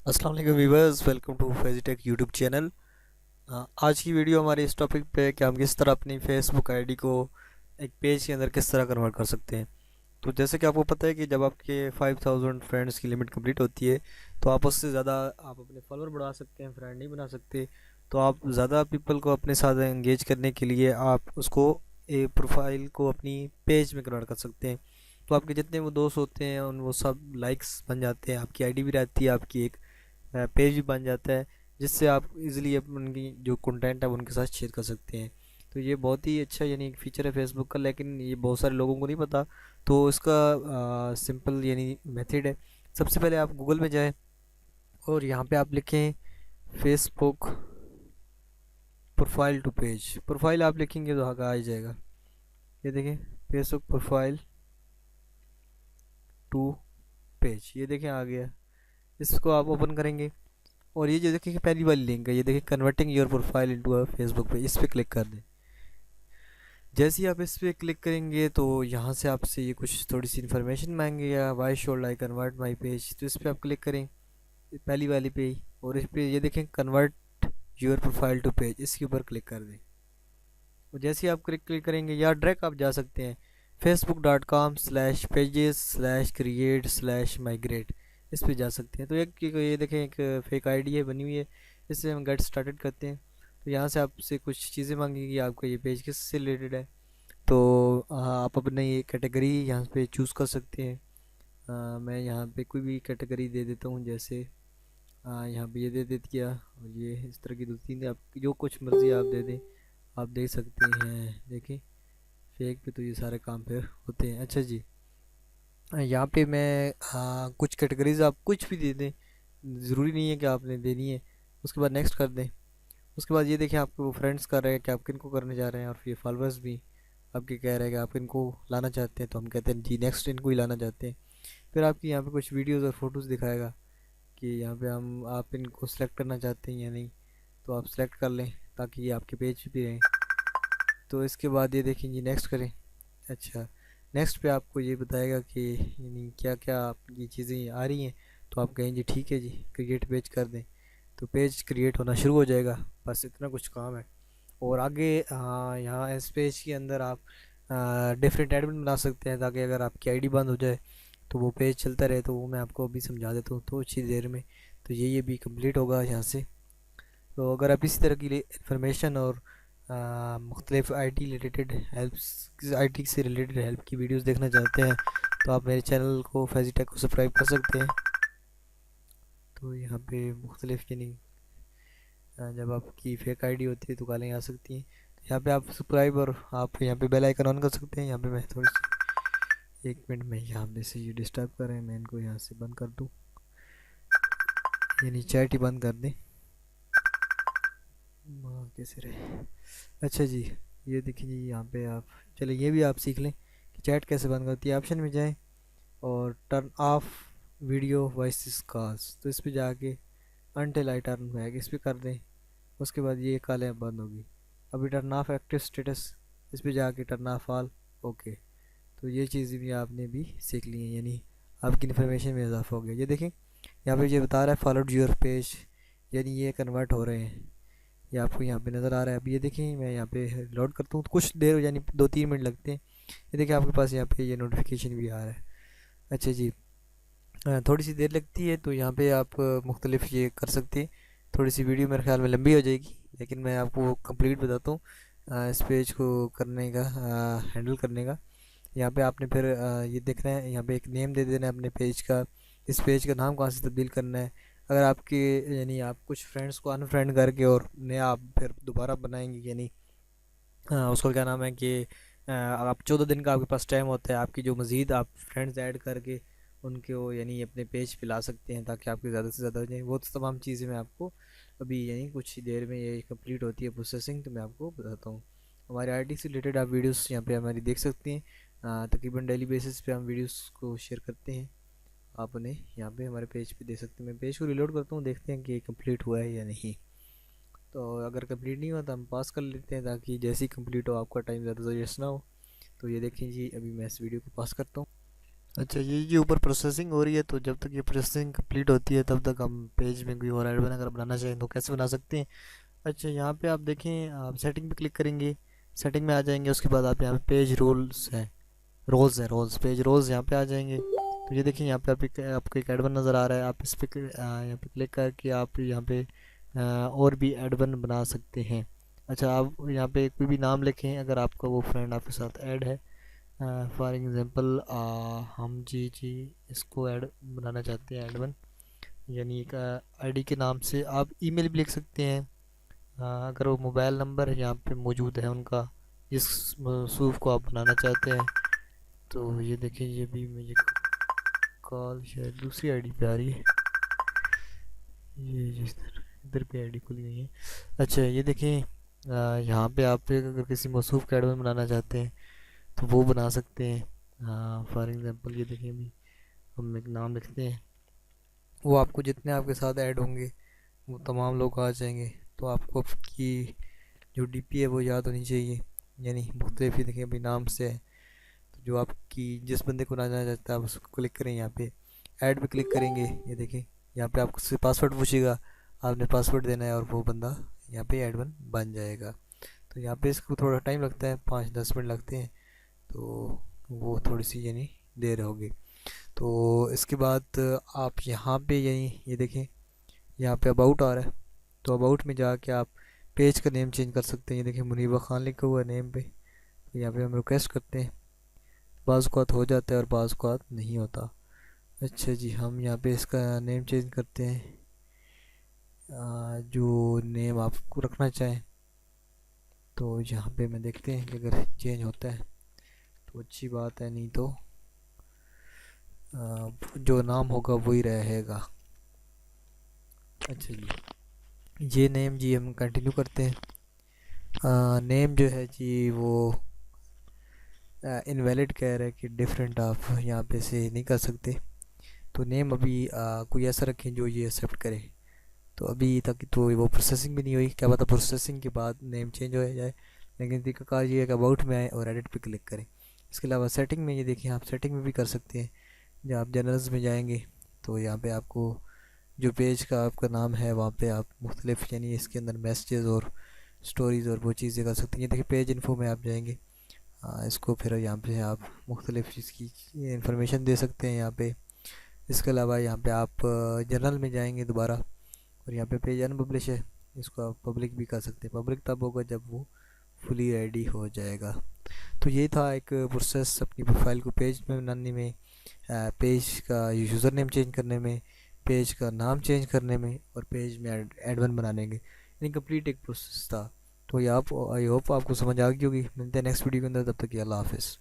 अस्सलाम वालेकुम viewers, welcome to Fezitech YouTube channel. आज की वीडियो हमारे इस टॉपिक पे है कि हम किस तरह अपनी फेसबुक आईडी को एक पेज के अंदर किस तरह कन्वर्ट कर सकते हैं। तो जैसे कि आपको पता है कि जब आपके 5000 फ्रेंड्स की लिमिट कंप्लीट होती है तो आप उससे ज़्यादा आप अपने फॉलोअर बढ़ा सकते हैं, फ्रेंड नहीं बना सकते। तो आप ज़्यादा पीपल को अपने साथ एंगेज करने के लिए आप उसको एक प्रोफाइल को अपनी पेज में कन्वर्ट कर सकते हैं। तो आपके जितने वो दोस्त होते हैं उन वो सब लाइक्स बन जाते हैं, आपकी आईडी भी रहती है, आपकी एक पेज भी बन जाता है, जिससे आप इजीली उनकी जो कंटेंट है वो उनके साथ शेयर कर सकते हैं। तो ये बहुत ही अच्छा यानी एक फ़ीचर है फेसबुक का, लेकिन ये बहुत सारे लोगों को नहीं पता। तो इसका सिंपल यानी मेथड है। सबसे पहले आप गूगल में जाएं और यहाँ पे आप लिखें Facebook profile to page. Profile आप लिखेंगे तो आगे आ ही जाएगा। ये देखें, फेसबुक प्रोफाइल टू पेज, ये देखें आ गया। इसको आप ओपन करेंगे और ये जो देखिए पहली वाली लिंक है, ये देखिए converting your profile into a Facebook पे, इस पर क्लिक कर दें। जैसे ही आप इस पर क्लिक करेंगे तो यहाँ से आपसे ये कुछ थोड़ी सी इन्फॉर्मेशन मांगेगा, why should I convert my page. तो इस पर आप क्लिक करें पहली वाली पे ही, और इस पे ये देखें convert your profile to page, इसके ऊपर क्लिक कर दें। और जैसे ही आप क्लिक करेंगे या डायरेक्ट आप जा सकते हैं facebook.com/pages/create/migrate, इस पे जा सकते हैं। तो एक ये देखें एक फेक आईडी है बनी हुई है, इससे हम गेट स्टार्टेड करते हैं। तो यहाँ से आपसे कुछ चीज़ें मांगेगी, आपका ये पेज किस से रिलेटेड है। तो आप अपने ये कैटेगरी यहाँ पे चूज़ कर सकते हैं। मैं यहाँ पे कोई भी कैटेगरी दे देता हूँ, जैसे यहाँ पे ये दे दिया, और ये इस तरह की दो तीन आप जो कुछ मर्ज़ी आप दे दें, आप देख सकते हैं। देखिए फेक पे तो ये सारे काम फिर होते हैं। अच्छा जी, यहाँ पे मैं कुछ कैटेगरीज आप कुछ भी दे दें, ज़रूरी नहीं है कि आपने देनी है। उसके बाद नेक्स्ट कर दें। उसके बाद ये देखें आपके वो फ्रेंड्स कर रहे हैं कि आप किन को करने जा रहे हैं, और फिर फॉलोअर्स भी आपके कह रहे हैं कि आप इनको लाना चाहते हैं, तो हम कहते हैं जी नेक्स्ट इनको ही लाना चाहते हैं। फिर आपकी यहाँ पे कुछ वीडियोस और फोटोज़ दिखाएगा कि यहाँ पे हम आप इनको सेलेक्ट करना चाहते हैं या नहीं, तो आप सेलेक्ट कर लें ताकि ये आपके पेज पे भी रहें। तो इसके बाद ये देखें जी नेक्स्ट करें। अच्छा, नेक्स्ट पे आपको ये बताएगा कि यानी क्या क्या ये चीज़ें आ रही हैं। तो आप कहें जी ठीक है जी क्रिएट पेज कर दें, तो पेज क्रिएट होना शुरू हो जाएगा। बस इतना कुछ काम है। और आगे यहाँ इस पेज के अंदर आप डिफरेंट एडमिन बना सकते हैं, ताकि अगर आपकी आईडी बंद हो जाए तो वो पेज चलता रहे। तो वो मैं आपको अभी समझा देता हूँ तो अच्छी देर में। तो ये भी कंप्लीट होगा यहाँ से। तो अगर आप इसी तरह की इंफॉर्मेशन और मुख्तलिफ I T related helps, I T से रिलेटेड हेल्प की वीडियोस देखना चाहते हैं, तो आप मेरे चैनल को फेजीटेक को सब्सक्राइब कर सकते हैं। तो यहाँ पे मुख्तलिफ यानी जब आपकी फेक आईडी होती है तो गालियाँ आ सकती हैं। तो यहाँ पे आप सब्सक्राइब और आप यहाँ पे बेल आइकन ऑन कर सकते हैं। यहाँ पे मैं थोड़ी सी एक मिनट में यहाँ पे से ये डिस्टर्ब कर रहे हैं, मैं इनको यहाँ से बंद कर दूँ, यानी चैट ही बंद कर दें। कैसे रहे। अच्छा जी, ये देखिए जी यहाँ पे आप, चलिए ये भी आप सीख लें कि चैट कैसे बंद करती है। ऑप्शन में जाएं और turn off video voice calls, तो इस पे जाके अनटिल आई टर्न बैक इस पे कर दें। उसके बाद ये कॉलें बंद होगी। अभी टर्न ऑफ एक्टिव स्टेटस, इस पे जाके टर्न ऑफ ऑल ओके। तो ये चीज़ें भी आपने भी सीख ली हैं, यानी आपकी इन्फॉर्मेशन में इजाफा हो गया। ये देखें यहाँ पे ये बता रहा है फॉलोड यूर पेज, यानी ये कन्वर्ट हो रहे हैं। ये आपको यहाँ पे नज़र आ रहा है। अभी ये देखें मैं यहाँ पे लोड करता हूँ तो कुछ देर यानी 2-3 मिनट लगते हैं। ये देखिए आपके पास यहाँ पे ये नोटिफिकेशन भी आ रहा है। अच्छा जी, थोड़ी सी देर लगती है तो यहाँ पे आप मुख्तलिफ ये कर सकते हैं। थोड़ी सी वीडियो मेरे ख्याल में लंबी हो जाएगी, लेकिन मैं आपको कंप्लीट बताता हूँ इस पेज को करने का, हैंडल करने का। यहाँ पे आपने फिर ये देखना है, यहाँ पे एक नेम दे देना है अपने पेज का। इस पेज का नाम कहाँ से तब्दील करना है। अगर आपके यानी आप कुछ फ्रेंड्स को अनफ्रेंड करके और नया आप फिर दोबारा बनाएंगे, यानी उसको क्या नाम है कि आप 14 दिन का आपके पास टाइम होता है, आपकी जो मज़ीद आप फ्रेंड्स ऐड करके उनको यानी अपने पेज पे ला सकते हैं, ताकि आपके ज़्यादा से ज़्यादा हो जाए। वो तो तमाम चीज़ें मैं आपको अभी यानी कुछ ही देर में ये कंप्लीट होती है प्रोसेसिंग, तो मैं आपको बताता हूँ। हमारे आईटी से रिलेटेड आप वीडियोस यहाँ पे हमारी देख सकते हैं। तकरीबन डेली बेसिस पे हम वीडियोस को शेयर करते हैं। आप उन्हें यहाँ पे हमारे पेज पे देख सकते हैं। मैं पेज को रिलोड करता हूँ, देखते हैं कि ये कंप्लीट हुआ है या नहीं। तो अगर कंप्लीट नहीं हुआ तो हम पास कर लेते हैं, ताकि जैसे ही कंप्लीट हो आपका टाइम ज़्यादा वेस्ट ना हो। तो ये देखें जी, अभी मैं इस वीडियो को पास करता हूँ। अच्छा, ये ऊपर प्रोसेसिंग हो रही है, तो जब तक ये प्रोसेसिंग कंप्लीट होती है तब तक हम पेज में कोई और एडमिन अगर बनाना चाहें तो कैसे बना सकते हैं। अच्छा, यहाँ पे आप देखें, आप सेटिंग पे क्लिक करेंगे, सेटिंग में आ जाएंगे, उसके बाद आप यहाँ पे पेज रोल्स है, रोल्स पेज रोल्स यहाँ पे आ जाएंगे। तो ये देखिए यहाँ पे आपको एक एडवन नज़र आ रहा है, आप इस पर यहाँ पे क्लिक करके आप यहाँ पे और भी एडवन बना सकते हैं। अच्छा, आप यहाँ पे कोई भी नाम लिखें अगर आपका वो फ्रेंड आपके साथ ऐड है। फॉर एग्ज़ाम्पल हम जी इसको ऐड बनाना चाहते हैं एडवन, यानी एक आईडी के नाम से आप ईमेल भी लिख सकते हैं। अगर वो मोबाइल नंबर यहाँ पे मौजूद है उनका जिस मसूफ़ को आप बनाना चाहते हैं। तो ये देखिए, ये भी मुझे कॉल शायद दूसरी आईडी पे आ रही है, ये जिस इधर पे आईडी खुली हुई है। अच्छा, ये देखें, यहाँ पे आप अगर किसी मौसूफ़ का एडमिन बनाना चाहते हैं तो वो बना सकते हैं। फॉर एग्ज़ाम्पल ये देखें, अभी हम एक नाम लिखते हैं, वो आपको जितने आपके साथ ऐड होंगे वो तमाम लोग आ जाएंगे। तो आपको आपकी जो डीपी है वो याद होनी चाहिए, यानी मुख्तलिफ ही देखें अभी नाम से है। तो जो आपकी जिस बंदे को ना जाना चाहता है आप उसको क्लिक करें, यहाँ पे ऐड पे क्लिक करेंगे, ये देखें यहाँ पे आपसे पासवर्ड पूछेगा, आपने पासवर्ड देना है और वो बंदा यहाँ पे ऐड बन जाएगा। तो यहाँ पे इसको थोड़ा टाइम लगता है, 5-10 मिनट लगते हैं, तो वो थोड़ी सी यानी देर होगी। तो इसके बाद आप यहाँ पे यही ये देखें, यहाँ पे अबाउट आ रहा है, तो अबाउट में जाके आप पेज का नेम चेंज कर सकते हैं। ये देखिए मुनीबा खान लिखा हुआ है नेम पे, तो यहाँ पे हम रिक्वेस्ट करते हैं, बाज़ औक़ात हो जाता है और बाज़ औक़ात नहीं होता। अच्छा जी, हम यहाँ पे इसका नेम चेंज करते हैं, जो नेम आपको रखना चाहें। तो यहाँ पे मैं देखते हैं कि अगर चेंज होता है तो अच्छी बात है, नहीं तो जो नाम होगा वही रहेगा। अच्छा जी, ये नेम जी हम कंटिन्यू करते हैं। नेम जो है जी वो इनवैलिड कह रहा है कि डिफरेंट, आप यहाँ पे से नहीं कर सकते। तो नेम अभी कोई ऐसा रखें जो ये एक्सेप्ट करे। तो अभी तक तो वो प्रोसेसिंग भी नहीं हुई, क्या पता प्रोसेसिंग के बाद नेम चेंज हो जाए। लेकिन तरीका ये है कि अबाउट में आए और एडिट पे क्लिक करें। इसके अलावा सेटिंग में ये देखिए, आप सेटिंग में भी कर सकते हैं। जब आप जनरल्स में जाएंगे तो यहाँ पे आपको जो पेज का आपका नाम है वहाँ पे आप मुख्तलिफ यानी इसके अंदर मैसेजेस और स्टोरीज़ और वो चीज़ें कर सकते हैं। ये देखिए पेज इन्फो में आप जाएंगे, इसको फिर यहाँ पे आप मुख्तलिफ चीज़ की इंफॉर्मेशन दे सकते हैं यहाँ पे। इसके अलावा यहाँ पे आप जनरल में जाएंगे दोबारा, और यहाँ पे पेज अनपब्लिश है, इसको आप पब्लिक भी कर सकते हैं। पब्लिक तब होगा जब वो फुली रेडी हो जाएगा। तो ये था एक प्रोसेस अपनी प्रोफाइल को पेज में बनाने में, पेज का यूज़र नेम चेंज करने में, पेज का नाम चेंज करने में, और पेज में एडवन बनाने के, यानी कंप्लीट एक प्रोसेस था। तो ये आप आई होप आपको समझ आ गई होगी। मिलते हैं नेक्स्ट वीडियो के अंदर, तब तक के अल्लाह हाफिज़।